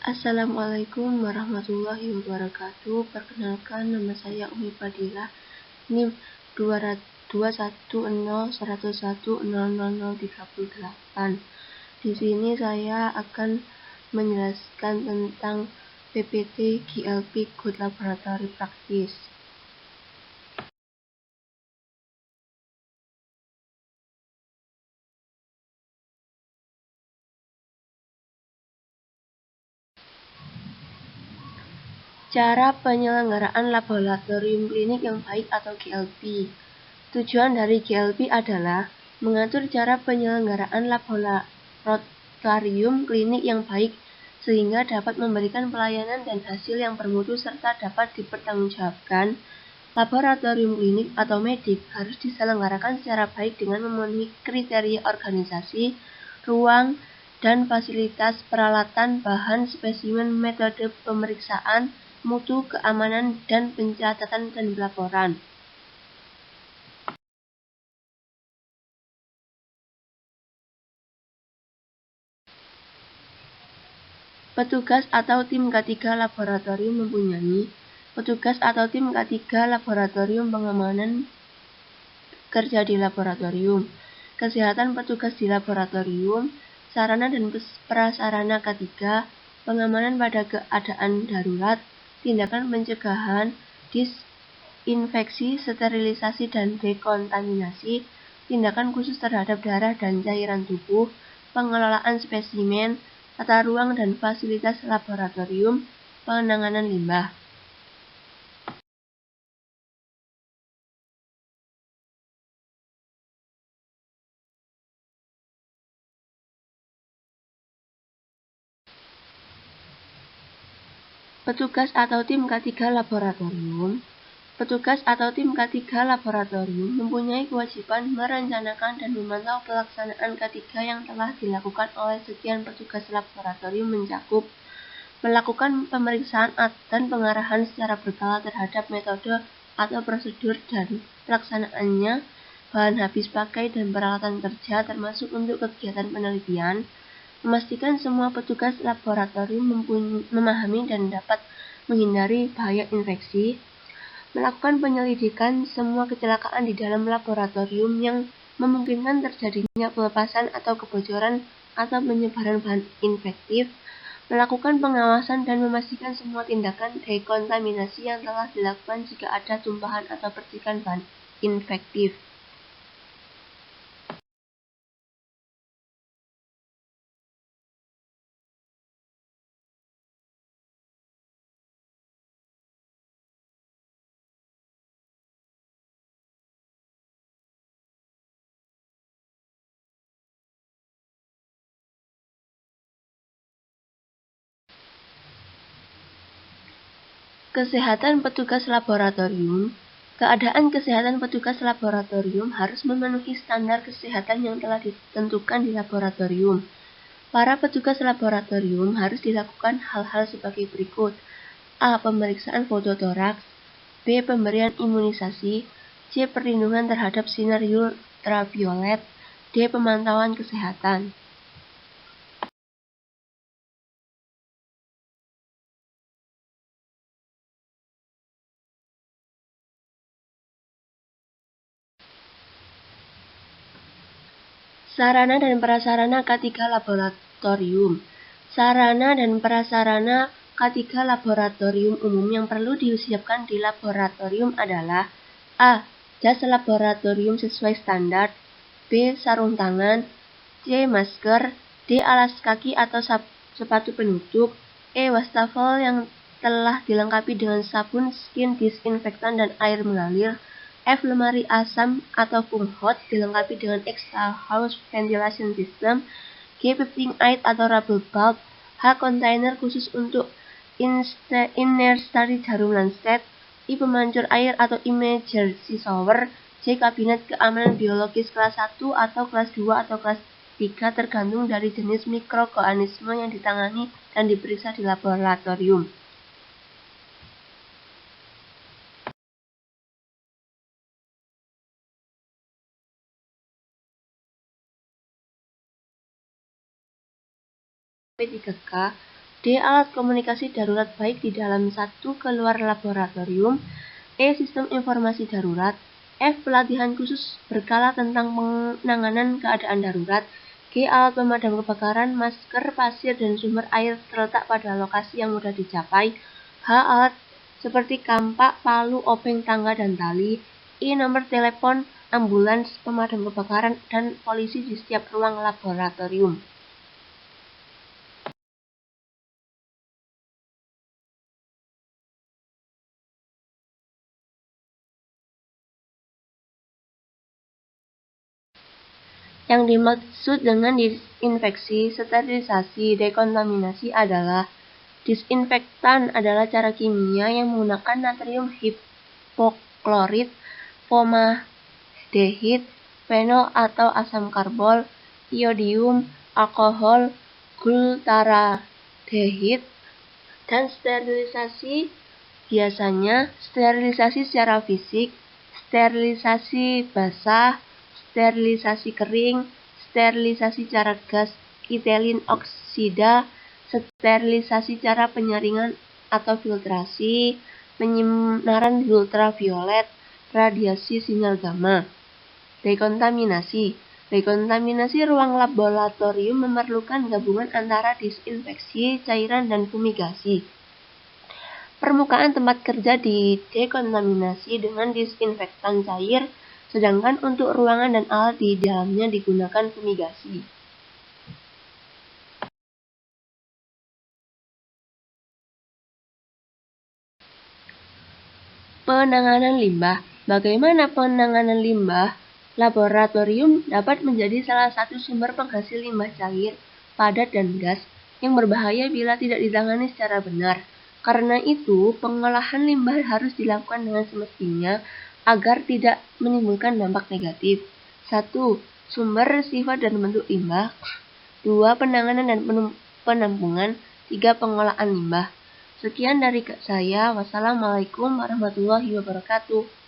Assalamualaikum warahmatullahi wabarakatuh. Perkenalkan, nama saya Umi Fadilah, NIM 21010010038. Di sini saya akan menjelaskan tentang PPT GLP Good Laboratory Practice. Cara penyelenggaraan laboratorium klinik yang baik atau GLP. Tujuan dari GLP adalah mengatur cara penyelenggaraan laboratorium klinik yang baik sehingga dapat memberikan pelayanan dan hasil yang bermutu serta dapat dipertanggungjawabkan. Laboratorium klinik atau medik harus diselenggarakan secara baik dengan memenuhi kriteria organisasi, ruang, dan fasilitas, peralatan, bahan, spesimen, metode pemeriksaan, mutu, keamanan, dan pencatatan dan pelaporan. Petugas atau tim K3 laboratorium mempunyai petugas atau tim K3 laboratorium pengamanan kerja di laboratorium, kesehatan petugas di laboratorium, sarana dan prasarana K3, pengamanan pada keadaan darurat, tindakan pencegahan, disinfeksi, sterilisasi dan dekontaminasi, tindakan khusus terhadap darah dan cairan tubuh, pengelolaan spesimen, tata ruang dan fasilitas laboratorium, penanganan limbah. Petugas atau tim K3 laboratorium. Petugas atau tim K3 laboratorium mempunyai kewajiban merencanakan dan memantau pelaksanaan K3 yang telah dilakukan oleh sekian petugas laboratorium mencakup melakukan pemeriksaan dan pengarahan secara berkala terhadap metode atau prosedur dan pelaksanaannya, bahan habis pakai dan peralatan kerja termasuk untuk kegiatan penelitian, memastikan semua petugas laboratorium memahami dan dapat menghindari bahaya infeksi, melakukan penyelidikan semua kecelakaan di dalam laboratorium yang memungkinkan terjadinya pelepasan atau kebocoran atau penyebaran bahan infektif, melakukan pengawasan dan memastikan semua tindakan dekontaminasi yang telah dilakukan jika ada tumpahan atau percikan bahan infektif. Kesehatan petugas laboratorium. Keadaan kesehatan petugas laboratorium harus memenuhi standar kesehatan yang telah ditentukan di laboratorium. Para petugas laboratorium harus dilakukan hal-hal sebagai berikut. A. Pemeriksaan fototoraks. B. Pemberian imunisasi. C. Perlindungan terhadap sinar ultraviolet. D. Pemantauan kesehatan. Sarana dan prasarana K3 laboratorium. Sarana dan prasarana K3 laboratorium umum yang perlu disiapkan di laboratorium adalah A. Jas laboratorium sesuai standar. B. Sarung tangan. C. Masker. D. Alas kaki atau sepatu penutup. E. Wastafel yang telah dilengkapi dengan sabun, skin disinfektan dan air mengalir. F. Lemari asam atau foam hot dilengkapi dengan extra house ventilation system. G. Piping aid atau rubber bulb. H. Kontainer khusus untuk inerstari jarum lancet. I. Pemancur air atau emergency shower. J. Kabinet keamanan biologis kelas 1 atau kelas 2 atau kelas 3 tergantung dari jenis mikroorganisme yang ditangani dan diperiksa di laboratorium. P3K D. Alat komunikasi darurat baik di dalam satu keluar laboratorium. E. Sistem informasi darurat. F. Pelatihan khusus berkala tentang penanganan keadaan darurat. G. Alat pemadam kebakaran, masker, pasir, dan sumber air terletak pada lokasi yang mudah dicapai. H. Alat seperti kampak, palu, obeng, tangga, dan tali. I. Nomor telepon, ambulans, pemadam kebakaran, dan polisi di setiap ruang laboratorium. Yang dimaksud dengan disinfeksi, sterilisasi, dekontaminasi adalah disinfektan adalah cara kimia yang menggunakan natrium hipoklorit, formaldehid, fenol atau asam karbol, iodium, alkohol, glutaraldehid, dan sterilisasi biasanya sterilisasi secara fisik, sterilisasi basah, sterilisasi kering, sterilisasi cara gas etilen oksida, sterilisasi cara penyaringan atau filtrasi, penyinaran ultraviolet, radiasi sinyal gamma. Dekontaminasi. Dekontaminasi ruang laboratorium memerlukan gabungan antara disinfeksi, cairan, dan fumigasi. Permukaan tempat kerja didekontaminasi dengan disinfektan cair, sedangkan untuk ruangan dan alat di dalamnya digunakan fumigasi. Penanganan limbah. Bagaimana penanganan limbah? Laboratorium dapat menjadi salah satu sumber penghasil limbah cair, padat, dan gas yang berbahaya bila tidak ditangani secara benar. Karena itu, pengolahan limbah harus dilakukan dengan semestinya agar tidak menimbulkan dampak negatif. 1. Sumber, sifat, dan bentuk limbah. 2. Penanganan dan penampungan. 3. Pengolahan limbah. Sekian dari saya. Wassalamualaikum warahmatullahi wabarakatuh.